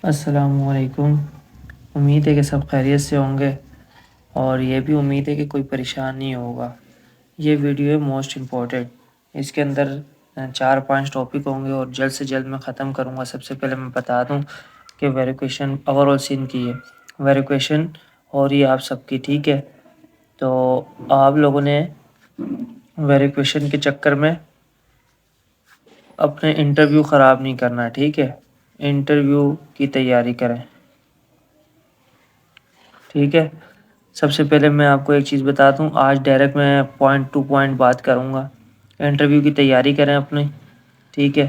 السلام علیکم۔ امید ہے کہ سب خیریت سے ہوں گے اور یہ بھی امید ہے کہ کوئی پریشان نہیں ہوگا۔ یہ ویڈیو ہے موسٹ امپورٹنٹ، اس کے اندر 4-5 ٹاپک ہوں گے اور جلد سے جلد میں ختم کروں گا۔ سب سے پہلے میں بتا دوں کہ ویریفیکیشن اوور آل سین کی ہے، ویریفیکیشن ہو رہی ہے آپ سب کی، ٹھیک ہے؟ تو آپ لوگوں نے ویریفیکیشن کے چکر میں اپنے انٹرویو خراب نہیں کرنا، ٹھیک ہے؟ انٹرویو کی تیاری کریں، ٹھیک ہے؟ سب سے پہلے میں آپ کو ایک چیز بتا دوں، آج ڈائریکٹ میں پوائنٹ ٹو پوائنٹ بات کروں گا۔ انٹرویو کی تیاری کریں اپنی، ٹھیک ہے؟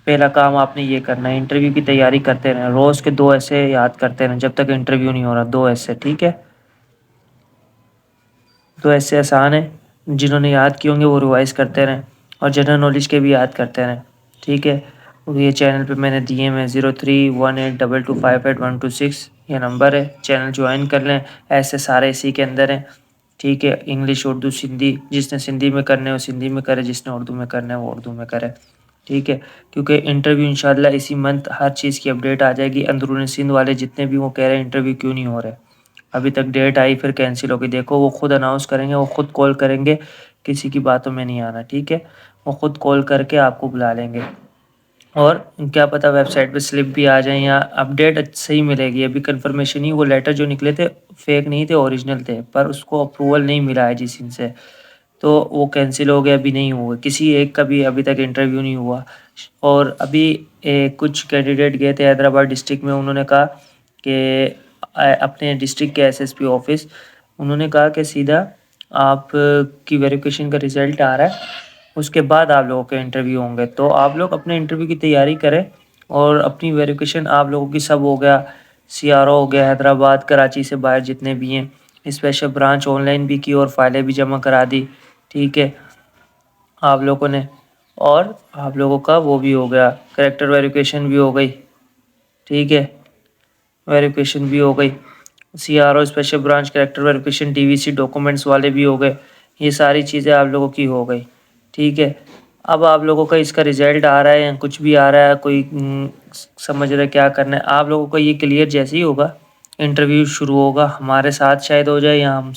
پہلا کام آپ نے یہ کرنا ہے، انٹرویو کی تیاری کرتے رہیں، روز کے 2 ایسے یاد کرتے رہیں جب تک انٹرویو نہیں ہو رہا، 2 ایسے، ٹھیک ہے؟ 2 ایسے آسان ہیں، جنہوں نے یاد کیے ہوں گے وہ ریوائز کرتے رہیں، اور جنرل نالج کے بھی یاد کرتے رہیں، ٹھیک ہے؟ یہ چینل پہ میں نے دیے میں 031822582126 یہ نمبر ہے، چینل جوائن کر لیں۔ ایسے سارے اسی کے اندر ہیں، ٹھیک ہے؟ انگلش، اردو، سندھی، جس نے سندھی میں کرنے وہ سندھی میں کرے، جس نے اردو میں کرنا ہے وہ اردو میں کرے، ٹھیک ہے؟ کیونکہ انٹرویو انشاءاللہ اسی منتھ ہر چیز کی اپڈیٹ آ جائے گی۔ اندرون سندھ والے جتنے بھی وہ کہہ رہے ہیں انٹرویو کیوں نہیں ہو رہے، ابھی تک ڈیٹ آئی پھر کینسل ہو گئی، دیکھو وہ خود اناؤنس کریں گے، وہ خود کال کریں گے، کسی کی باتوں میں نہیں آنا، ٹھیک ہے؟ وہ خود کال کر کے آپ کو بلا لیں گے، اور کیا پتہ ویب سائٹ پہ سلپ بھی آ جائیں یا اپڈیٹ صحیح ملے گی۔ ابھی کنفرمیشن ہی، وہ لیٹر جو نکلے تھے فیک نہیں تھے، اوریجنل تھے، پر اس کو اپروول نہیں ملا ہے جس ان سے، تو وہ کینسل ہو گیا، ابھی نہیں ہوا، کسی ایک کا بھی ابھی تک انٹرویو نہیں ہوا۔ اور ابھی کچھ کینڈیڈیٹ گئے تھے حیدرآباد ڈسٹرکٹ میں، انہوں نے کہا کہ اپنے ڈسٹرکٹ کے ایس ایس پی آفس، انہوں نے کہا کہ سیدھا آپ کی ویریفیکیشن کا رزلٹ آ رہا ہے، اس کے بعد آپ لوگوں کے انٹرویو ہوں گے، تو آپ لوگ اپنے انٹرویو کی تیاری کریں اور اپنی ویریفیکیشن آپ لوگوں کی سب ہو گیا، سی آر او ہو گیا، حیدرآباد کراچی سے باہر جتنے بھی ہیں، اسپیشل برانچ آن لائن بھی کی اور فائلیں بھی جمع کرا دی، ٹھیک ہے آپ لوگوں نے؟ اور آپ لوگوں کا وہ بھی ہو گیا، کریکٹر ویریفیکیشن بھی ہو گئی، ٹھیک ہے؟ ویریفیکیشن بھی ہو گئی، C R O, special branch, character verification, D V C documents والے بھی ہو گئے، یہ ساری چیزیں آپ لوگوں کی ہو گئی، ٹھیک ہے؟ اب آپ لوگوں کا اس کا رزلٹ آ رہا ہے یا کچھ بھی آ رہا ہے، کوئی سمجھ رہے کیا کرنا ہے، آپ لوگوں کا یہ کلیئر جیسے ہی ہوگا انٹرویو شروع ہوگا، ہمارے ساتھ شاید ہو جائے یا ہم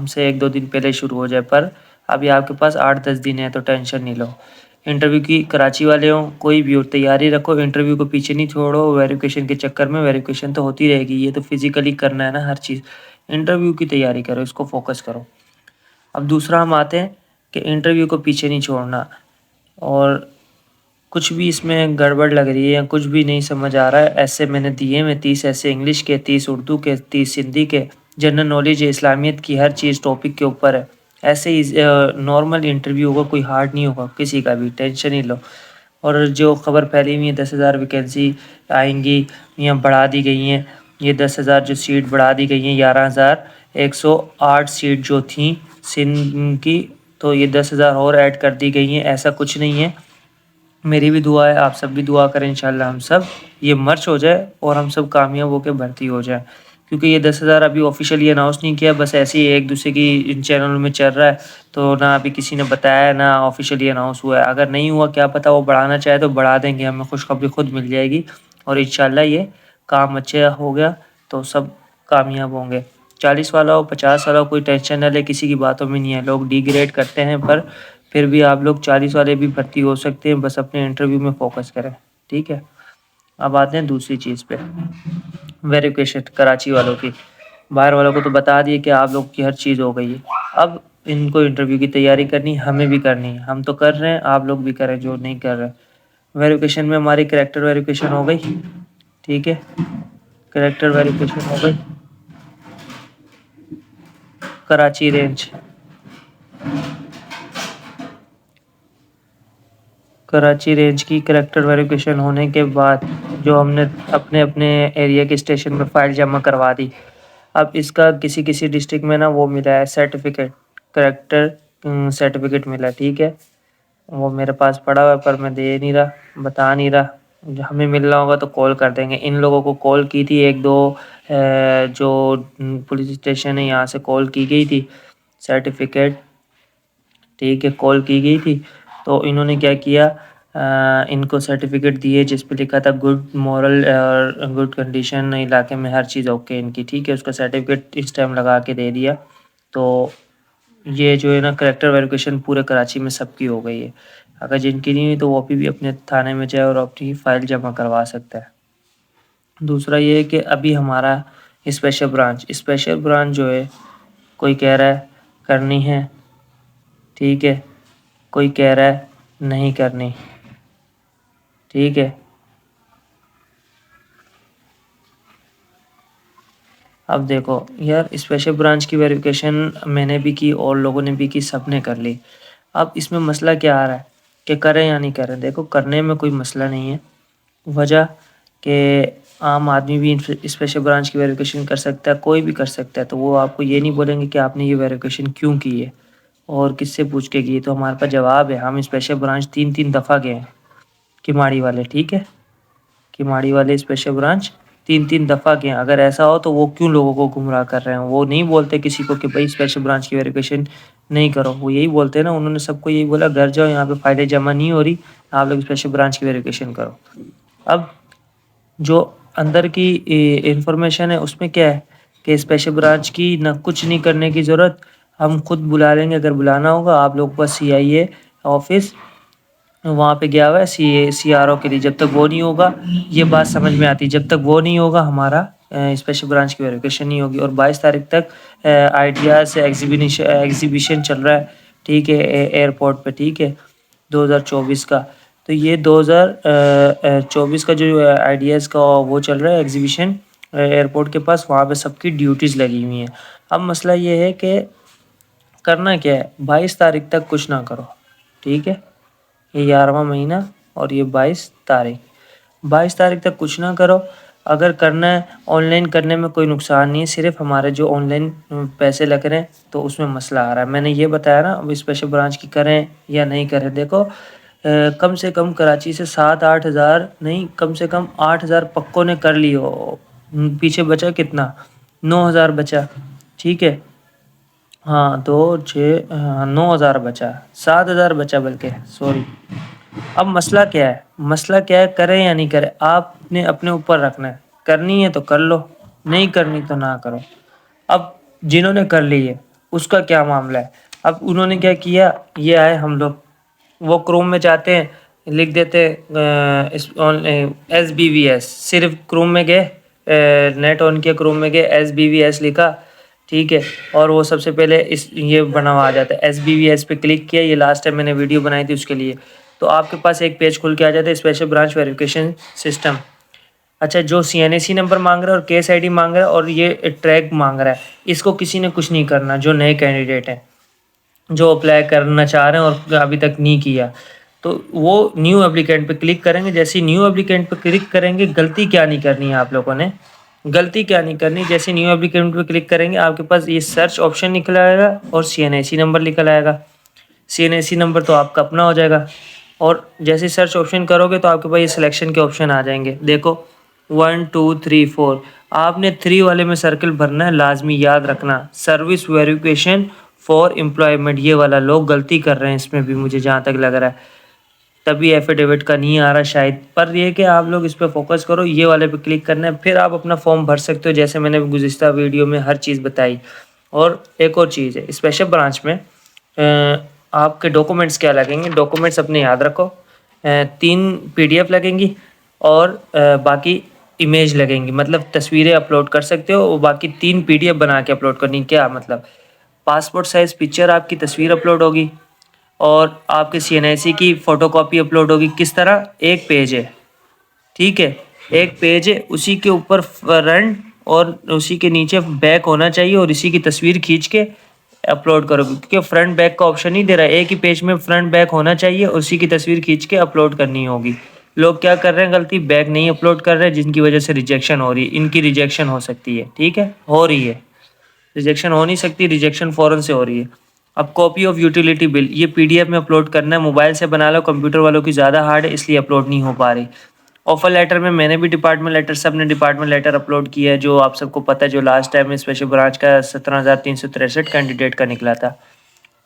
سے 1-2 دن پہلے شروع ہو جائے، پر ابھی آپ کے پاس 8-10 دن ہے، تو ٹینشن نہیں لو۔ انٹرویو کی کراچی والے ہوں کوئی بھی ہو، تیاری رکھو، انٹرویو کو پیچھے نہیں چھوڑو ویریفیکیشن کے چکر میں، ویریفیکیشن تو ہوتی رہے گی، یہ تو فزیکلی کرنا ہے نا ہر چیز، انٹرویو کی تیاری کرو، اس کو فوکس کرو۔ اب دوسرا ہم آتے ہیں کہ انٹرویو کو پیچھے نہیں چھوڑنا، اور کچھ بھی اس میں گڑبڑ لگ رہی ہے یا کچھ بھی نہیں سمجھ آ رہا ہے، ایسے میں نے دیے میں 30 ایسے انگلش کے، 30 اردو کے، 30 سندھی کے، جنرل نالج ہے، اسلامیت کی، ہر چیز ٹاپک کے اوپر ہے، ایسے ہی نارمل انٹرویو ہوگا، کوئی ہارڈ نہیں ہوگا کسی کا بھی، ٹینشن نہیں لو۔ اور جو خبر پھیلی ہوئی ہے 10,000 ویکینسی آئیں گی یا بڑھا دی گئی ہیں، یہ 10,000 جو سیٹ بڑھا دی گئی ہیں، 11,108 سیٹ جو تھیں سندھ کی، تو یہ 10,000 اور ایڈ کر دی گئی ہیں، ایسا کچھ نہیں ہے۔ میری بھی دعا ہے، آپ سب بھی دعا کریں، انشاءاللہ ہم سب یہ مرچ ہو جائے اور ہم سب کامیاب ہو کے بھرتی ہو جائیں، کیونکہ یہ 10,000 ابھی آفیشیلی اناؤنس نہیں کیا، بس ایسے ہی ایک دوسرے کی ان چینلوں میں چل رہا ہے، تو نہ ابھی کسی نے بتایا نہ آفیشیلی اناؤنس ہوا ہے، اگر نہیں ہوا کیا پتہ وہ بڑھانا چاہے تو بڑھا دیں گے، ہمیں خوشخبری خود مل جائے گی، اور انشاءاللہ یہ کام اچھا ہو گیا تو سب کامیاب ہوں گے۔ 40 والا ہو 50 والا ہو، کوئی ٹینشن نہ لے، کسی کی باتوں میں نہیں ہے، لوگ ڈی گریڈ کرتے ہیں، پر پھر بھی آپ لوگ 40 والے بھی بھرتی ہو سکتے ہیں، بس اپنے انٹرویو میں فوکس کریں، ٹھیک ہے؟ اب آتے ہیں دوسری چیز پہ، ویریفیکیشن کراچی والوں کی، باہر والوں کو تو بتا دیے کہ آپ لوگ کی ہر چیز ہو گئی ہے، اب ان کو انٹرویو کی تیاری کرنی، ہمیں بھی کرنی ہے، ہم تو کر رہے ہیں، آپ لوگ بھی کریں جو نہیں کر رہے۔ ویریفیکیشن میں ہماری کریکٹر ویریفیکیشن ہو گئی، ٹھیک ہے؟ کریکٹر ویریفیکیشن ہو گئی، کراچی رینج، کراچی رینج کی کریکٹر ویریفیکیشن ہونے کے بعد جو ہم نے اپنے اپنے ایریا کے اسٹیشن میں فائل جمع کروا دی، اب اس کا کسی کسی ڈسٹرکٹ میں نا وہ ملا ہے سرٹیفکیٹ، کریکٹر سرٹیفکیٹ ملا، ٹھیک ہے؟ وہ میرے پاس پڑا ہوا ہے پر میں دے نہیں رہا، بتا نہیں رہا، ہمیں ملنا ہوگا تو کال کر دیں گے۔ ان لوگوں کو کال کی تھی 1-2 جو پولیس اسٹیشن ہے یہاں سے کال کی گئی تھی، سرٹیفکیٹ، ٹھیک ہے، کال کی گئی تھی، تو انہوں نے کیا کیا، ان کو سرٹیفکیٹ دیے جس پہ لکھا تھا گڈ مورل اور گڈ کنڈیشن، علاقے میں ہر چیز اوکے ان کی، ٹھیک ہے، اس کا سرٹیفکیٹ اس ٹائم لگا کے دے دیا. تو یہ جو ہے نا کریکٹر ویریفیکیشن پورے کراچی میں سب کی ہو گئی ہے. اگر جن کی نہیں ہوئی تو وہ بھی اپنے تھانے میں جائے اور اپنی فائل جمع کروا سکتا ہے. دوسرا یہ ہے کہ ابھی ہمارا اسپیشل برانچ جو ہے کوئی کہہ رہا ہے کرنی ہے، ٹھیک ہے، کوئی کہہ رہا ہے نہیں کرنی، ٹھیک ہے. اب دیکھو یار اسپیشل برانچ کی ویریفیکیشن میں نے بھی کی اور لوگوں نے بھی کی، سب نے کر لی. اب اس میں مسئلہ کیا آ رہا ہے کہ کریں یا نہیں کریں. دیکھو کرنے میں کوئی مسئلہ نہیں ہے، وجہ کہ عام آدمی بھی اسپیشل برانچ کی ویریفیکیشن کر سکتا ہے، کوئی بھی کر سکتا ہے. تو وہ آپ کو یہ نہیں بولیں گے کہ آپ نے یہ ویریفیکیشن کیوں کی ہے اور کس سے پوچھ کے کی. تو ہمارے پاس جواب ہے، ہم اسپیشل برانچ 3 دفعہ گئے ہیں کماڑی والے، ٹھیک ہے، کماڑی والے اسپیشل برانچ 3 دفعہ گئے. اگر ایسا ہو تو وہ کیوں لوگوں کو گمراہ کر رہے ہیں؟ وہ نہیں بولتے کسی کو کہ بھائی اسپیشل برانچ کی ویریفیکیشن نہیں کرو، وہ یہی بولتے ہیں نا. انہوں نے سب کو یہی بولا گھر جاؤ، یہاں پہ فائلیں جمع نہیں ہو رہی، آپ لوگ اسپیشل برانچ کی ویریفیکیشن کرو. اب جو اندر کی انفارمیشن ہے اس میں کیا ہے کہ اسپیشل برانچ کی نہ کچھ نہیں کرنے کی ضرورت، ہم خود بلا لیں گے اگر بلانا ہوگا. آپ لوگ بس CIA آفس وہاں پہ گیا ہوا ہے CRO کے لیے، جب تک وہ نہیں ہوگا یہ بات سمجھ میں آتی، جب تک وہ نہیں ہوگا ہمارا اسپیشل برانچ کی ویریفیکیشن نہیں ہوگی. اور 22 تاریخ تک آئیڈیاز سے ایگزیبیشن چل رہا ہے، ٹھیک ہے، ایئرپورٹ پہ، ٹھیک ہے، 2024 کا. تو یہ 2024 کا جو آئیڈیاز کا وہ چل رہا ہے ایگزیبیشن ایئرپورٹ کے پاس، وہاں پہ سب کی ڈیوٹیز لگی ہوئی ہیں. اب مسئلہ یہ ہے کہ کرنا کیا ہے، 22 تاریخ تک کچھ نہ کرو، ٹھیک ہے، یہ 11واں مہینہ اور یہ 22 تاریخ تک کچھ نہ کرو. اگر کرنا ہے آن لائن کرنے میں کوئی نقصان نہیں ہے، صرف ہمارے جو آن لائن پیسے لگ رہے ہیں تو اس میں مسئلہ آ رہا ہے. میں نے یہ بتایا نا اب اسپیشل برانچ کی کریں یا نہیں کریں. دیکھو کم سے کم کراچی سے 7-8 ہزار نہیں، کم سے کم 8 ہزار پکوں نے کر لی ہو. پیچھے بچا کتنا؟ 9 ہزار بچا، ٹھیک ہے، ہاں 9 ہزار بچا، 7 ہزار بچا بلکہ، سوری. اب مسئلہ کیا ہے، مسئلہ کیا ہے، کریں یا نہیں کریں آپ نے اپنے اوپر رکھنا ہے. کرنی ہے تو کر لو، نہیں کرنی تو نہ کرو. اب جنہوں نے کر لی ہے اس کا کیا معاملہ ہے؟ اب انہوں نے کیا کیا، یہ آئے ہم لوگ، وہ کروم میں جاتے ہیں، لکھ دیتے SBVS، صرف کروم میں گئے، نیٹ آن کیا، کروم میں گئے، SBVS لکھا، ٹھیک ہے، اور وہ سب سے پہلے یہ بنا ہوا آ جاتا ہے. SBVS پہ کلک کیا، یہ لاسٹ ٹائم میں نے ویڈیو بنائی تھی اس کے لیے. تو آپ کے پاس ایک پیج کھل کے آ جاتا ہے اسپیشل برانچ ویریفیکیشن سسٹم. اچھا، جو CNAC نمبر مانگ رہا ہے اور کیس ID مانگ رہا ہے اور یہ ٹریک مانگ رہا ہے، اس کو کسی نے کچھ نہیں کرنا. جو نئے کینڈیڈیٹ ہیں جو اپلائی کرنا چاہ رہے ہیں اور ابھی تک نہیں کیا، تو وہ نیو اپلیکینٹ پہ کلک کریں گے. جیسے نیو اپلیکینٹ پہ کلک کریں گے، غلطی کیا نہیں کرنی ہے آپ لوگوں نے، غلطی کیا نہیں کرنی، جیسے نیو اپلیکینٹ پہ کلک کریں گے آپ کے پاس یہ سرچ آپشن نکل آئے گا اور CNAC نمبر نکل آئے گا. CNAC نمبر تو آپ کا اپنا ہو جائے گا. اور جیسے سرچ آپشن کرو گے تو آپ کے پاس یہ سلیکشن کے آپشن آ جائیں گے. دیکھو 1 2 3 4، آپ نے 3 والے میں سرکل بھرنا ہے، لازمی یاد رکھنا. سروس ویریفیکیشن فار امپلائمنٹ، یہ والا لوگ غلطی کر رہے ہیں اس میں بھی، مجھے جہاں تک لگ رہا ہے، تبھی ایفیڈیوٹ کا نہیں آ رہا شاید. پر یہ کہ آپ لوگ اس پہ فوکس کرو، یہ والے پہ کلک کرنا ہے، پھر آپ اپنا فارم بھر سکتے ہو جیسے میں نے گزشتہ ویڈیو میں ہر چیز بتائی. اور ایک اور چیز ہے اسپیشل برانچ میں، آپ کے ڈاکومنٹس کیا لگیں گے، ڈاکومنٹس اپنے یاد رکھو. 3 PDF لگیں گی اور باقی امیج لگیں گی، مطلب تصویریں اپلوڈ کر سکتے ہو، وہ باقی 3 PDF بنا کے اپلوڈ کرنی. کیا مطلب؟ پاسپورٹ سائز پکچر آپ کی تصویر اپلوڈ ہوگی اور آپ کے CNAC کی فوٹو کاپی اپلوڈ ہوگی. کس طرح؟ ایک پیج ہے، ٹھیک ہے، ایک پیج ہے، اسی کے اوپر فرنٹ اور اسی کے نیچے بیک ہونا چاہیے اور اسی کی تصویر کھینچ کے اپلوڈ کرو گے، کیونکہ فرنٹ بیک کا آپشن نہیں دے رہا ہے. ایک ہی پیج میں فرنٹ بیک ہونا چاہیے، اسی کی تصویر کھینچ کے اپلوڈ کرنی ہوگی. لوگ کیا کر رہے ہیں غلطی، بیک نہیں اپلوڈ کر رہے ہیں، جن کی وجہ سے ریجیکشن ہو رہی ہے. ان کی ریجیکشن ہو سکتی ہے، ٹھیک ہے، ہو رہی ہے، ریجیکشن ہو نہیں سکتی، ریجیکشن فوراً سے ہو رہی ہے. اب کاپی آف یوٹیلیٹی بل، یہ PDF میں اپلوڈ کرنا ہے. موبائل سے بنا لو، کمپیوٹر والوں کی زیادہ ہارڈ ہے اس لیے اپلوڈ نہیں ہو پا رہی. آفر لیٹر میں نے بھی ڈپارٹمنٹ لیٹر، سب نے ڈپارٹمنٹ لیٹر اپلوڈ کیا ہے، جو آپ سب کو پتہ ہے، جو لاسٹ ٹائم میں اسپیشل برانچ کا 17,363 کینڈیڈیٹ کا نکلا تھا.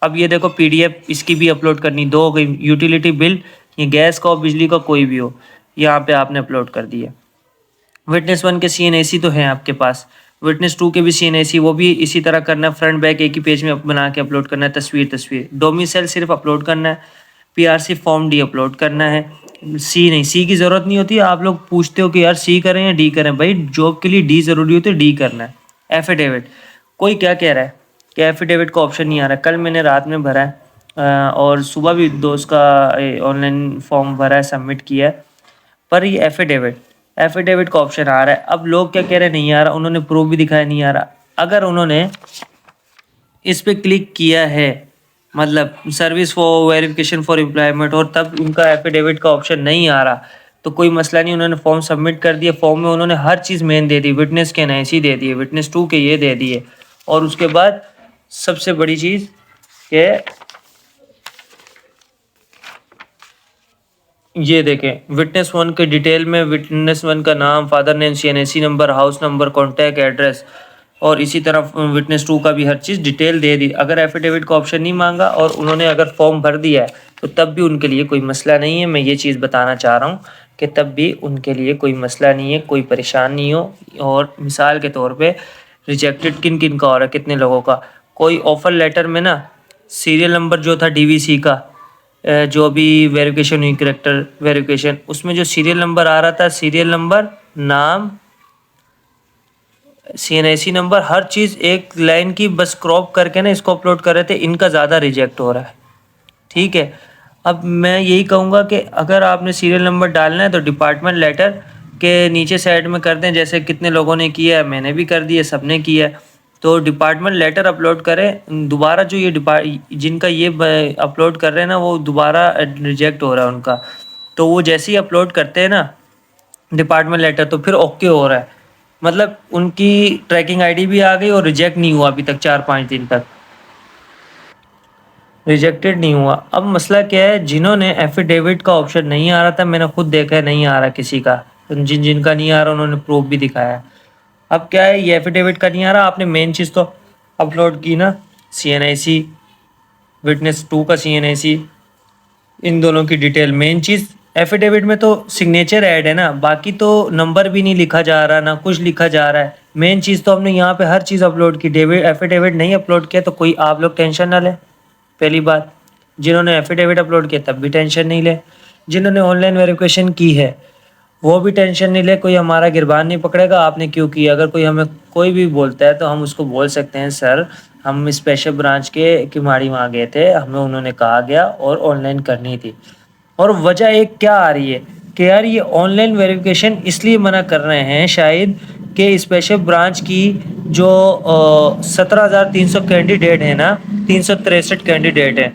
اب یہ دیکھو PDF اس کی بھی اپلوڈ کرنی، 2 ہو گئی. یوٹیلیٹی بل یہ گیس کا ہو بجلی کا کوئی بھی ہو, یہاں پہ آپ نے اپلوڈ کر دیا. وٹنس 1 کے CNAC تو ہیں آپ کے پاس, وٹنس 2 کے بھی CNAC, وہ بھی اسی طرح کرنا ہے, فرنٹ بیک ایک ہی پیج میں بنا کے اپلوڈ کرنا ہے, تصویر. ڈومیسائل صرف اپلوڈ کرنا ہے, PRC فارم ڈی اپلوڈ کرنا ہے. سی کی ضرورت نہیں ہوتی. آپ لوگ پوچھتے ہو کہ یار سی کریں یا ڈی کریں, بھائی جاب کے لیے ڈی ضروری ہوتی ہے, ڈی کرنا ہے. ایفیڈیوٹ, کوئی کیا کہہ رہا ہے کہ ایفیڈیوٹ کا آپشن نہیں آ رہا ہے. کل میں نے رات میں بھرا ہے اور صبح بھی دوست کا آن لائن فارم بھرا ہے, سبمٹ کیا ہے, پر یہ ایفیڈیوٹ کا آپشن آ رہا ہے. اب لوگ کیا کہہ رہے ہیں نہیں آ رہا, انہوں نے پروف بھی دکھایا نہیں آ رہا. اگر انہوں نے اس پہ کلک کیا ہے, مطلب service for verification for employment, اور تب ان کا ایفیڈیوٹ کا آپشن نہیں آ رہا, تو کوئی مسئلہ نہیں. انہوں نے فارم سبمٹ کر دیا, فارم میں انہوں نے ہر چیز مین دے دی, وٹنس کے NIC دے دیے, وٹنس 2 کے یہ دے دیے, اور اس کے بعد سب سے بڑی چیز کہ یہ دیکھیں وٹنس 1 کے ڈیٹیل میں وٹنس 1 کا نام, father name, CNAC number, house number, contact address, اور اسی طرح وٹنس 2 کا بھی ہر چیز ڈیٹیل دے دی. اگر ایفیڈیوٹ کا آپشن نہیں مانگا اور انہوں نے اگر فارم بھر دیا ہے تو تب بھی ان کے لیے کوئی مسئلہ نہیں ہے. میں یہ چیز بتانا چاہ رہا ہوں کہ تب بھی ان کے لیے کوئی مسئلہ نہیں ہے, کوئی پریشان نہیں ہو. اور مثال کے طور پہ ریجیکٹڈ کن کا ہو رہا ہے, کتنے لوگوں کا. کوئی آفر لیٹر میں نا سیریل نمبر جو تھا DVC کا, جو بھی ویریفیکیشن ہوئی کریکٹر ویریفیکیشن, اس میں جو سیریل نمبر آ رہا تھا, سیریل نمبر, نام, CNIC نمبر, ہر چیز ایک لائن کی بس کراپ کر کے نا اس کو اپلوڈ کر رہے تھے. ان کا زیادہ ریجیکٹ ہو رہا ہے. ٹھیک ہے, اب میں یہی کہوں گا کہ اگر آپ نے سیریل نمبر ڈالنا ہے تو ڈپارٹمنٹ لیٹر کے نیچے سائڈ میں کر دیں, جیسے کتنے لوگوں نے کیا ہے, میں نے بھی کر دیا, سب نے کیا ہے. تو ڈپارٹمنٹ لیٹر اپلوڈ کریں. دوبارہ جو یہ جن کا یہ اپلوڈ کر رہے ہیں نا, وہ دوبارہ ریجیکٹ ہو رہا ہے ان کا, تو وہ جیسے ہی اپلوڈ کرتے ہیں نا ڈپارٹمنٹ لیٹر تو پھر اوکے ہو رہا ہے. مطلب ان کی ٹریکنگ ID بھی آ گئی اور ریجیکٹ نہیں ہوا ابھی تک, 4-5 دن تک ریجیکٹڈ نہیں ہوا. اب مسئلہ کیا ہے, جنہوں نے ایفیڈیوٹ کا آپشن نہیں آ رہا تھا, میں نے خود دیکھا ہے نہیں آ رہا کسی کا, جن کا نہیں آ رہا انہوں نے پروف بھی دکھایا. اب کیا ہے, یہ ایفیڈیوٹ کا نہیں آ رہا, آپ نے مین چیز تو اپلوڈ کی نا, CNIC, وٹنس 2 کا CNIC, ان دونوں کی ڈیٹیل. مین چیز ایفیڈیوٹ میں تو سگنیچر ایڈ ہے نا, باقی تو نمبر بھی نہیں لکھا جا رہا, نہ کچھ لکھا جا رہا ہے. مین چیز تو ہم نے یہاں پہ ہر چیز اپلوڈ کی. ایفیڈیوٹ نہیں اپلوڈ کیا تو کوئی آپ لوگ ٹینشن نہ لیں. پہلی بات, جنہوں نے ایفیڈیوٹ اپلوڈ کیا تب بھی ٹینشن نہیں لے, جنہوں نے آن لائن ویریفیکیشن کی ہے وہ بھی ٹینشن نہیں لے. کوئی ہمارا گربان نہیں پکڑے گا آپ نے کیوں کیا. اگر کوئی ہمیں کوئی بھی بولتا ہے تو ہم اس کو بول سکتے ہیں, سر ہم اسپیشل برانچ کے کماڑی وہاں گئے تھے, ہمیں انہوں نے کہا گیا اور آن لائن کرنی تھی. اور وجہ ایک کیا آ رہی ہے کہ یار یہ آن لائن ویریفیکیشن اس لیے منع کر رہے ہیں شاید کہ اسپیشل برانچ کی جو 17,300 کینڈیڈیٹ ہیں نا, 363 کینڈیڈیٹ ہیں,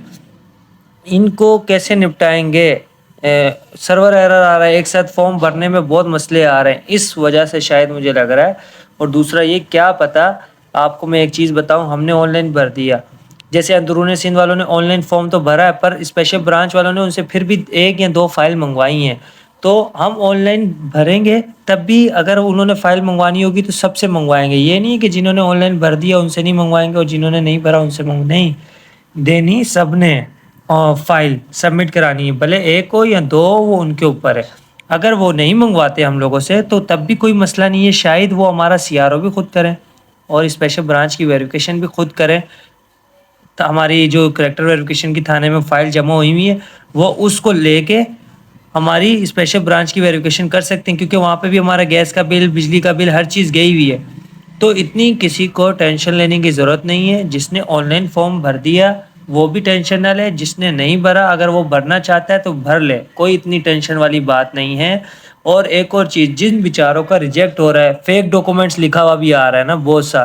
ان کو کیسے نپٹائیں گے. سرور ایرر آ رہا ہے, ایک ساتھ فارم بھرنے میں بہت مسئلے آ رہے ہیں, اس وجہ سے شاید مجھے لگ رہا ہے. اور دوسرا یہ کیا پتا, آپ کو میں ایک چیز بتاؤں, ہم نے آن لائن بھر دیا, جیسے اندرون سندھ والوں نے آن لائن فارم تو بھرا ہے, پر اسپیشل برانچ والوں نے ان سے پھر بھی 1 یا 2 فائل منگوائی ہیں. تو ہم آن لائن بھریں گے تب بھی اگر انہوں نے فائل منگوانی ہوگی تو سب سے منگوائیں گے. یہ نہیں کہ جنہوں نے آن لائن بھر دیا ان سے نہیں منگوائیں گے اور جنہوں نے نہیں بھرا ان سے نہیں, دینی سب نے فائل سبمٹ کرانی ہے, بھلے 1 ہو یا 2 ہو, وہ ان کے اوپر ہے. اگر وہ نہیں منگواتے ہم لوگوں سے تو تب بھی کوئی مسئلہ نہیں ہے, شاید وہ ہمارا CRO بھی خود کریں اور اسپیشل برانچ کی ویریفیکیشن بھی خود کریں. تو ہماری جو کریکٹر ویریفیکیشن کی تھانے میں فائل جمع ہوئی ہے وہ اس کو لے کے ہماری اسپیشل برانچ کی ویریفیکیشن کر سکتے ہیں, کیونکہ وہاں پہ بھی ہمارا گیس کا بل, بجلی کا بل, ہر چیز گئی ہوئی ہے. تو اتنی کسی کو ٹینشن لینے کی ضرورت نہیں ہے. جس نے آن لائن فارم بھر دیا وہ بھی ٹینشن نہ لے, جس نے نہیں بھرا اگر وہ بھرنا چاہتا ہے تو بھر لے, کوئی اتنی ٹینشن والی بات نہیں ہے. اور ایک اور چیز, جن بیچاروں کا ریجیکٹ ہو رہا ہے, فیک ڈاکومنٹس لکھا ہوا بھی آ رہا ہے نا, بہت سا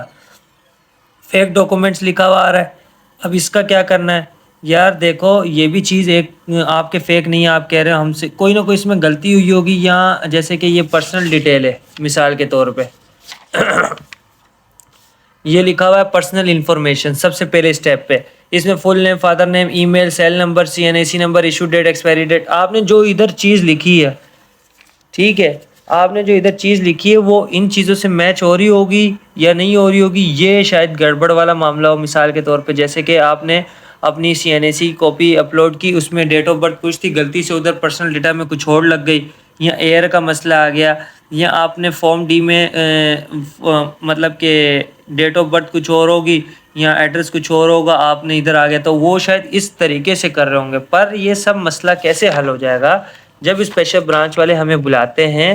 فیک ڈاکومنٹس لکھا ہوا آ رہا ہے. اب اس کا کیا کرنا ہے یار, دیکھو یہ بھی چیز ایک آپ کے فیک نہیں ہے, آپ کہہ رہے ہیں ہم سے کوئی نہ کوئی اس میں غلطی ہوئی ہوگی, یا جیسے کہ یہ پرسنل ڈیٹیل ہے, مثال کے طور پہ یہ لکھا ہوا ہے پرسنل انفارمیشن سب سے پہلے اسٹیپ پہ, اس میں full name, father name, email, cell number, CNIC number, issue date, expiry date. آپ نے جو ادھر چیز لکھی ہے, ٹھیک ہے, آپ نے جو ادھر چیز لکھی ہے وہ ان چیزوں سے میچ ہو رہی ہوگی یا نہیں ہو رہی ہوگی, یہ شاید گڑبڑ والا معاملہ ہو. مثال کے طور پہ جیسے کہ آپ نے اپنی CNAC کی کاپی اپلوڈ کی, اس میں ڈیٹ آف برتھ کچھ تھی, غلطی سے ادھر پرسنل ڈیٹا میں کچھ اور لگ گئی, یا ایئر کا مسئلہ آ گیا, یا آپ نے فارم ڈی میں مطلب کہ ڈیٹ آف برتھ کچھ اور ہوگی یا ایڈریس کچھ اور ہوگا, آپ نے ادھر آ گیا, تو وہ شاید اس طریقے سے کر رہے ہوں گے. پر یہ سب مسئلہ کیسے حل ہو جائے گا؟ جب اسپیشل برانچ والے ہمیں بلاتے ہیں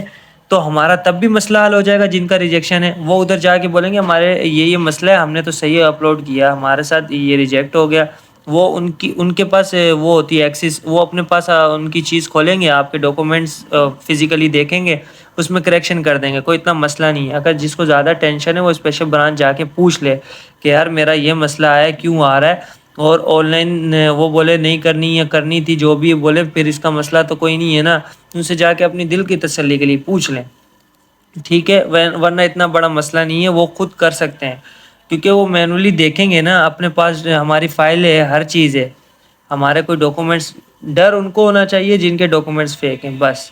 تو ہمارا تب بھی مسئلہ حل ہو جائے گا. جن کا ریجیکشن ہے وہ ادھر جا کے بولیں گے ہمارے یہ مسئلہ ہے, ہم نے تو صحیح اپلوڈ کیا, ہمارے ساتھ یہ ریجیکٹ ہو گیا. وہ ان کے پاس وہ ہوتی ہے ایکسس, وہ اپنے پاس ان کی چیز کھولیں گے, آپ کے ڈاکومنٹس فزیکلی دیکھیں گے, اس میں کریکشن کر دیں گے. کوئی اتنا مسئلہ نہیں ہے. اگر جس کو زیادہ ٹینشن ہے وہ اسپیشل برانچ جا کے پوچھ لے کہ یار میرا یہ مسئلہ ہے, کیوں آ رہا ہے, اور آن لائن وہ بولے نہیں کرنی یا کرنی تھی, جو بھی بولے, پھر اس کا مسئلہ تو کوئی نہیں ہے نا, ان سے جا کے اپنی دل کی تسلی کے لیے پوچھ لیں. ٹھیک ہے, ورنہ اتنا بڑا مسئلہ نہیں ہے, وہ خود کر سکتے ہیں, کیونکہ وہ مینولی دیکھیں گے نا, اپنے پاس ہماری فائل ہے, ہر چیز ہے, ہمارے کوئی ڈاکومنٹس. ڈر ان کو ہونا چاہیے جن کے ڈاکومنٹس فیک ہیں بس.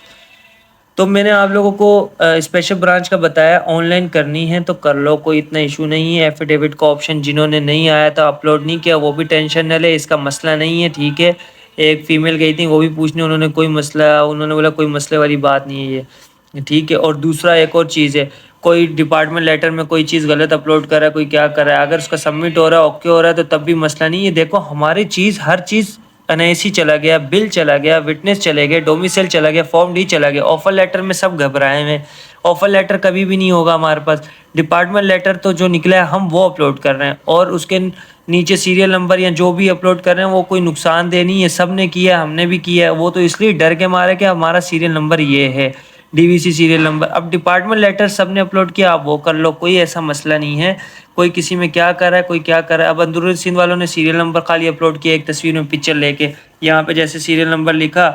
تو میں نے آپ لوگوں کو اسپیشل برانچ کا بتایا, آن لائن کرنی ہے تو کر لو, کوئی اتنا ایشو نہیں ہے. ایفیڈیوٹ کا آپشن جنہوں نے نہیں آیا تھا اپلوڈ نہیں کیا, وہ بھی ٹینشن نہ لے, اس کا مسئلہ نہیں ہے. ٹھیک ہے, ایک فیمیل گئی تھی وہ بھی پوچھنے, انہوں نے کوئی مسئلہ, انہوں نے بولا کوئی مسئلے والی بات نہیں ہے یہ. ٹھیک ہے, اور دوسرا ایک اور چیز ہے, کوئی ڈپارٹمنٹ لیٹر میں کوئی چیز غلط اپلوڈ کر رہا ہے, کوئی کیا کر رہا ہے, اگر اس کا سبمٹ ہو رہا ہے, اوکے ہو رہا ہے, تو تب بھی مسئلہ نہیں ہے. دیکھو ہماری چیز, ہر چیز NIC چلا گیا, بل چلا گیا, وٹنس چلے گئے, ڈومیسائل چلا گیا, فارم ڈی چلا گیا. آفر لیٹر میں سب گھبرائے ہیں, آفر لیٹر کبھی بھی نہیں ہوگا ہمارے پاس. ڈپارٹمنٹ لیٹر تو جو نکلا ہے ہم وہ اپلوڈ کر رہے ہیں, اور اس کے نیچے سیریل نمبر یا جو بھی اپلوڈ کر رہے ہیں وہ کوئی نقصان دہ نہیں ہے, سب نے کیا, ہم نے بھی کیا ہے. وہ تو اس لیے ڈر کے مارے کہ ہمارا سیریل نمبر یہ ہے, DVC سیریل نمبر. اب ڈپارٹمنٹ لیٹر سب نے اپلوڈ کیا, آپ وہ کر لو, کوئی ایسا مسئلہ نہیں ہے. کوئی کسی میں کیا کر رہا ہے, کوئی کیا کر رہا ہے. اب اندرون سندھ والوں نے سیریل نمبر خالی اپلوڈ کیا ایک تصویر میں پکچر لے کے, یہاں پہ جیسے سیریل نمبر لکھا,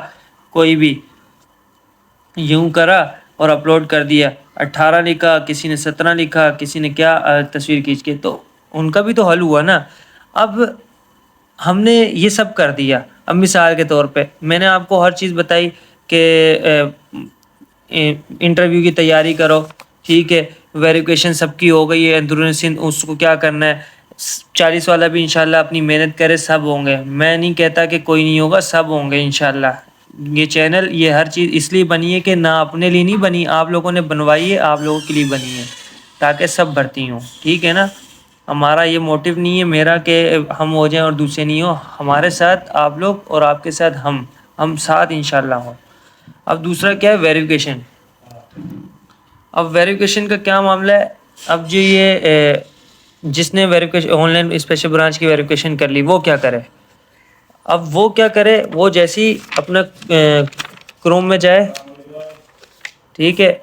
کوئی بھی یوں کرا اور اپلوڈ کر دیا, 18 لکھا, کسی نے 17 لکھا, کسی نے کیا تصویر کھینچ کے, تو ان کا بھی تو حل ہوا نا. اب ہم نے یہ سب کر دیا. اب مثال کے طور پہ میں نے آپ کو ہر چیز بتائی کہ انٹرویو کی تیاری کرو, ٹھیک ہے, ویریفیکیشن سب کی ہو گئی ہے. اندرون سندھ اس کو کیا کرنا ہے, 40 والا بھی انشاءاللہ اپنی محنت کرے, سب ہوں گے. میں نہیں کہتا کہ کوئی نہیں ہوگا, سب ہوں گے انشاءاللہ. یہ چینل, یہ ہر چیز اس لیے بنی ہے کہ نہ اپنے لیے نہیں بنی, آپ لوگوں نے بنوائی ہے, آپ لوگوں کے لیے بنی ہے تاکہ سب بھرتی ہوں. ٹھیک ہے نا, ہمارا یہ موٹیو نہیں ہے میرا کہ ہم ہو جائیں اور دوسرے نہیں ہو. ہمارے ساتھ آپ لوگ اور آپ کے ساتھ ہم ساتھ انشاءاللہ ہوں. اب دوسرا کیا ہے, ویریفیکیشن. اب ویریفیکیشن کا کیا معاملہ ہے. اب جو یہ جس نے verification on line special branch کی ویریفیکیشن کر لی, وہ کیا کرے. اب وہ کیا کرے, وہ جیسی اپنا کروم میں جائے, ٹھیک ہے,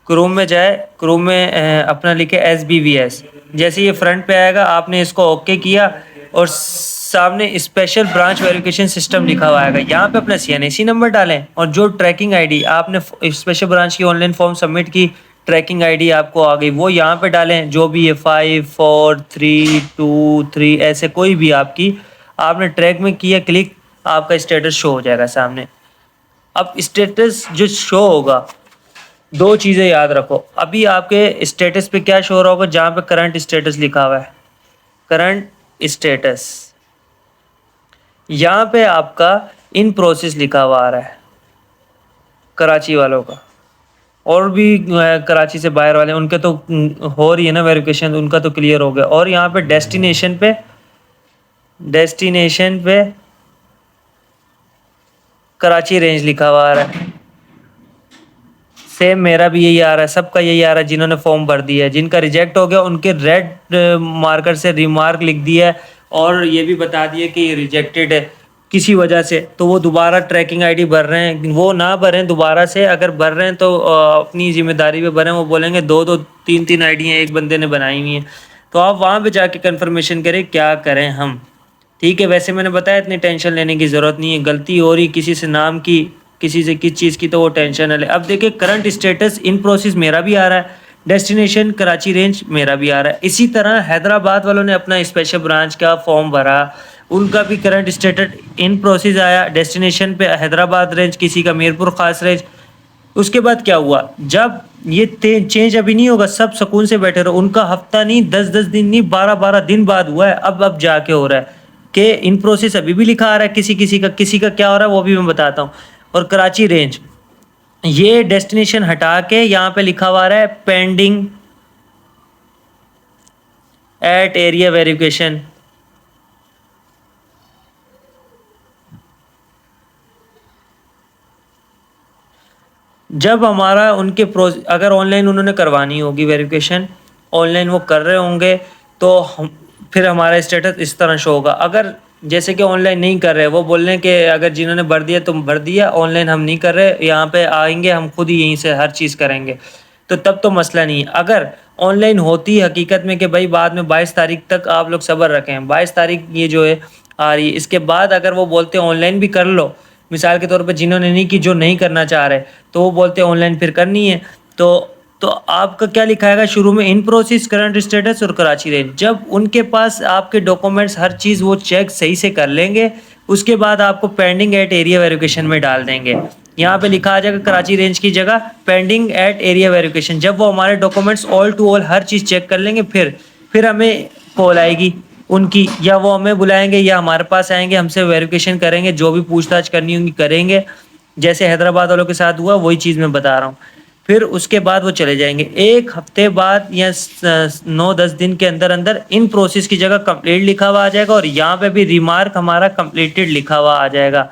کروم میں جائے, کروم میں اپنا لکھے SBVS. جیسے یہ فرنٹ پہ آئے گا, آپ نے اس کو اوکے کیا اور سامنے اسپیشل برانچ ویریفیکیشن سسٹم لکھا ہوا آئے گا. یہاں پہ اپنا CNAC نمبر ڈالیں, اور جو ٹریکنگ ID آپ نے اسپیشل برانچ کی آن لائن فارم سبمٹ کی, ٹریکنگ ID آپ کو آ گئی, وہ یہاں پہ ڈالیں, جو بھی ہے 5 4 3 2 3 ایسے کوئی بھی آپ کی, آپ نے ٹریک میں کیا کلک, آپ کا اسٹیٹس شو ہو جائے گا سامنے. اب اسٹیٹس جو شو ہوگا, دو چیزیں یاد رکھو. ابھی آپ کے اسٹیٹس پہ کیا شو رہا ہوگا, جہاں پہ کرنٹ اسٹیٹس لکھا ہوا ہے, کرنٹ اسٹیٹس, یہاں پہ آپ کا ان پروسیس لکھا ہوا آ رہا ہے کراچی والوں کا, اور بھی کراچی سے باہر والے ان کے تو ہو رہی ہے نا ویریفیکیشن, ان کا تو کلیئر ہو گیا. اور یہاں پہ ڈیسٹینیشن پہ کراچی رینج لکھا ہوا آ رہا ہے. سیم میرا بھی یہی آ رہا ہے, سب کا یہی آ رہا ہے جنہوں نے فارم بھر دیا ہے. جن کا ریجیکٹ ہو گیا ان کے ریڈ مارکر سے ریمارک لکھ دیا ہے, اور یہ بھی بتا دیا کہ یہ ریجیکٹڈ ہے کسی وجہ سے, تو وہ دوبارہ ٹریکنگ ID بھر رہے ہیں. وہ نہ بھریں دوبارہ سے, اگر بھر رہے ہیں تو اپنی ذمہ داری پہ بھریں. وہ بولیں گے 2 3 ID ہیں ایک بندے نے بنائی ہوئی ہیں, تو آپ وہاں پہ جا کے کنفرمیشن کریں کیا کریں ہم. ٹھیک ہے, ویسے میں نے بتایا اتنی ٹینشن لینے کی ضرورت نہیں ہے. غلطی ہو رہی کسی سے نام کی, کسی سے کس چیز کی, تو وہ ٹینشن نہ لے. اب دیکھیں کرنٹ اسٹیٹس ان پروسیس میرا بھی آ رہا ہے, ڈیسٹینیشن کراچی رینج میرا بھی آ رہا ہے. اسی طرح حیدرآباد والوں نے اپنا اسپیشل برانچ کا فارم بھرا, ان کا بھی کرنٹ اسٹیٹس ان پروسیس آیا, ڈیسٹینیشن پہ حیدرآباد رینج, کسی کا میرپور خاص رینج. اس کے بعد کیا ہوا, جب یہ چینج ابھی نہیں ہوگا, سب سکون سے بیٹھے رہو. ان کا ہفتہ نہیں, 10 10 دن نہیں, 12 12 دن بعد ہوا ہے, اب جا کے ہو رہا ہے. کہ ان پروسیس ابھی بھی لکھا آ رہا ہے کسی کا کیا ہو رہا ہے وہ بھی میں بتاتا ہوں. اور کراچی رینج یہ ڈیسٹینیشن ہٹا کے یہاں پہ لکھا ہوا رہا ہے پینڈنگ ایٹ ایریا ویریفیکیشن. جب ہمارا ان کے اگر آن لائن انہوں نے کروانی ہوگی ویریفیکیشن, آن لائن وہ کر رہے ہوں گے تو پھر ہمارا اسٹیٹس اس طرح شو ہوگا. اگر جیسے کہ آن لائن نہیں کر رہے, وہ بول رہے ہیں کہ اگر جنہوں نے بھر دیا تم بھر دیا, آن لائن ہم نہیں کر رہے, یہاں پہ آئیں گے ہم خود ہی یہیں سے ہر چیز کریں گے, تو تب تو مسئلہ نہیں ہے. اگر آن لائن ہوتی حقیقت میں کہ بھائی بعد میں 22 تاریخ تک آپ لوگ صبر رکھیں, 22 تاریخ یہ جو ہے آ رہی ہے, اس کے بعد اگر وہ بولتے ہیں آن لائن بھی کر لو, مثال کے طور پہ جنہوں نے نہیں کی, جو نہیں کرنا چاہ رہے, تو وہ بولتے ہیں آن لائن پھر کرنی ہے, تو آپ کا کیا لکھا ہے شروع میں ان پروسیس کرنٹ اسٹیٹس اور کراچی رینج. جب ان کے پاس آپ کے ڈاکومنٹس ہر چیز وہ چیک صحیح سے کر لیں گے, اس کے بعد آپ کو پینڈنگ ایٹ ایریا ویریفیکیشن میں ڈال دیں گے. یہاں پہ لکھا آ جائے گا کراچی رینج کی جگہ پینڈنگ ایٹ ایریا ویریفیکیشن. جب وہ ہمارے ڈاکومنٹس آل ٹو آل ہر چیز چیک کر لیں گے, پھر ہمیں کال آئے گی ان کی, یا وہ ہمیں بلائیں گے یا ہمارے پاس آئیں گے, ہم سے ویریفیکیشن کریں گے, جو بھی پوچھ تاچھ کرنی ہوگی کریں گے. جیسے حیدرآباد والوں کے ساتھ ہوا وہی چیز میں بتا رہا ہوں. پھر اس کے بعد وہ چلے جائیں گے. 1 ہفتے بعد یا 9-10 دن کے اندر ان پروسیس کی جگہ کمپلیٹ لکھا ہوا آ جائے گا, اور یہاں پہ بھی ریمارک ہمارا کمپلیٹڈ لکھا ہوا آ جائے گا.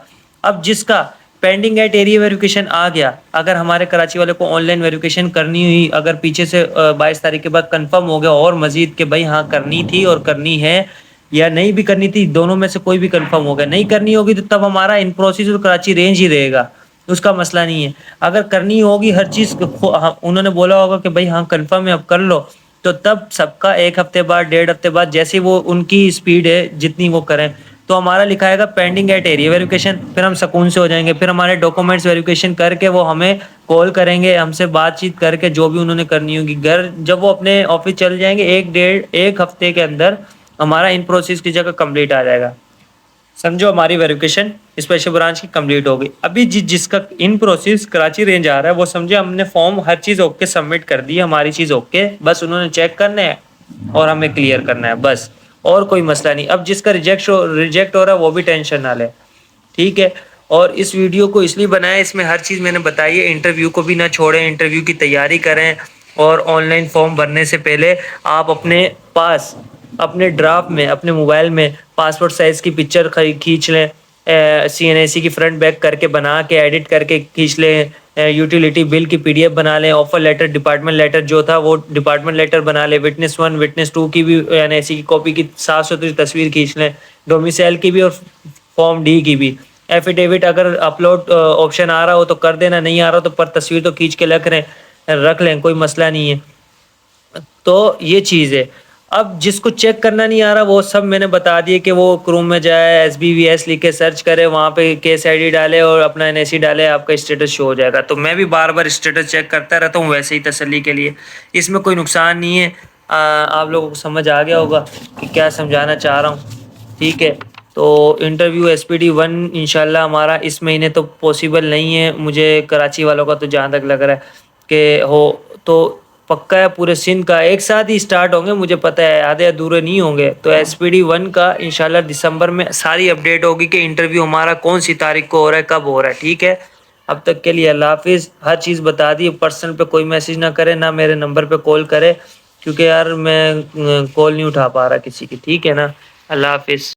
اب جس کا پینڈنگ ایٹ ایریا ویریفیکیشن آ گیا, اگر ہمارے کراچی والے کو آن لائن ویریفیکیشن کرنی ہوئی, اگر پیچھے سے 22 تاریخ کے بعد کنفرم ہو گیا اور مزید کہ بھائی ہاں کرنی تھی اور کرنی ہے, یا نہیں بھی کرنی تھی, دونوں میں سے کوئی بھی کنفرم ہو گیا, نہیں کرنی ہوگی تو تب ہمارا ان پروسیس اور کراچی رینج ہی رہے گا, اس کا مسئلہ نہیں ہے. اگر کرنی ہوگی ہر چیز, انہوں نے بولا ہوگا کہ بھائی ہاں کنفرم ہے اب کر لو, تو تب سب کا 1 ہفتے بعد 1.5 ہفتے بعد جیسے وہ ان کی اسپیڈ ہے جتنی وہ کریں, تو ہمارا لکھا ہے گا پینڈنگ ایٹ ایریا ویریفیکیشن. پھر ہم سکون سے ہو جائیں گے, پھر ہمارے ڈاکومنٹس ویریفیکیشن کر کے وہ ہمیں کال کریں گے, ہم سے بات چیت کر کے جو بھی انہوں نے کرنی ہوگی. جب وہ اپنے آفس چل جائیں گے, 1 ہفتے کے اندر ہمارا ان پروسیس کی جگہ کمپلیٹ آ جائے گا. سمجھو ہماری ویریفیکیشن اسپیشل برانچ کی کمپلیٹ ہوگی. ابھی جس کا ان پروسیس کراچی رینج آ رہا ہے, وہ سمجھے ہم نے فارم ہر چیز اوکے سبمٹ کر دی, ہماری چیز اوکے, بس انہوں نے چیک کرنا ہے اور ہمیں کلیئر کرنا ہے بس, اور کوئی مسئلہ نہیں. اب جس کا ریجیکٹ ہو رہا ہے وہ بھی ٹینشن نہ لے, ٹھیک ہے. اور اس ویڈیو کو اس لیے بنایا, اس میں ہر چیز میں نے بتائی ہے. انٹرویو کو بھی نہ چھوڑیں, انٹرویو کی تیاری کریں, اور آن لائن فارم بھرنے سے پہلے آپ اپنے پاس اپنے ڈرافٹ میں اپنے موبائل میں پاسپورٹ سائز کی پکچر کھینچ لیں, CNAC کی فرنٹ بیک کر کے بنا کے ایڈٹ کر کے کھینچ لیں, یوٹیلیٹی بل کی PDF بنا لیں, آفر لیٹر ڈپارٹمنٹ لیٹر جو تھا وہ ڈپارٹمنٹ لیٹر بنا لیں, Witness 1 Witness 2 کی بھی NIC کی کاپی کی 700 تصویر کھینچ لیں, ڈومیسائل کی بھی اور فارم D کی بھی. ایفیڈیوٹ اگر اپلوڈ آپشن آ رہا ہو تو کر دینا, نہیں آ رہا تو پر تصویر تو کھینچ کے رکھ لیں, کوئی مسئلہ نہیں ہے. تو یہ چیز ہے. اب جس کو چیک کرنا نہیں آ رہا وہ سب میں نے بتا دیے کہ وہ کروم میں جائے, SBVS لکھ کے سرچ کرے, وہاں پہ کیس ID ڈالے اور اپنا NIC ڈالے, آپ کا اسٹیٹس شو ہو جائے گا. تو میں بھی بار بار اسٹیٹس چیک کرتا رہتا ہوں ویسے ہی تسلی کے لیے, اس میں کوئی نقصان نہیں ہے. آپ لوگوں کو سمجھ آ گیا ہوگا کہ کیا سمجھانا چاہ رہا ہوں, ٹھیک ہے. تو انٹرویو SPD 1 انشاءاللہ ہمارا اس مہینے تو پاسبل نہیں ہے, مجھے کراچی والوں کا تو جہاں تک لگ رہا ہے کہ ہو تو پکا ہے, پورے سندھ کا ایک ساتھ ہی سٹارٹ ہوں گے, مجھے پتہ ہے آدھے ادھورے نہیں ہوں گے. تو SPD 1 کا انشاءاللہ دسمبر میں ساری اپڈیٹ ہوگی کہ انٹرویو ہمارا کون سی تاریخ کو ہو رہا ہے, کب ہو رہا ہے, ٹھیک ہے. اب تک کے لیے اللہ حافظ. ہر چیز بتا دی, پرسنل پہ کوئی میسج نہ کرے, نہ میرے نمبر پہ کال کرے, کیونکہ یار میں کال نہیں اٹھا پا رہا کسی کی, ٹھیک ہے نا. اللہ حافظ.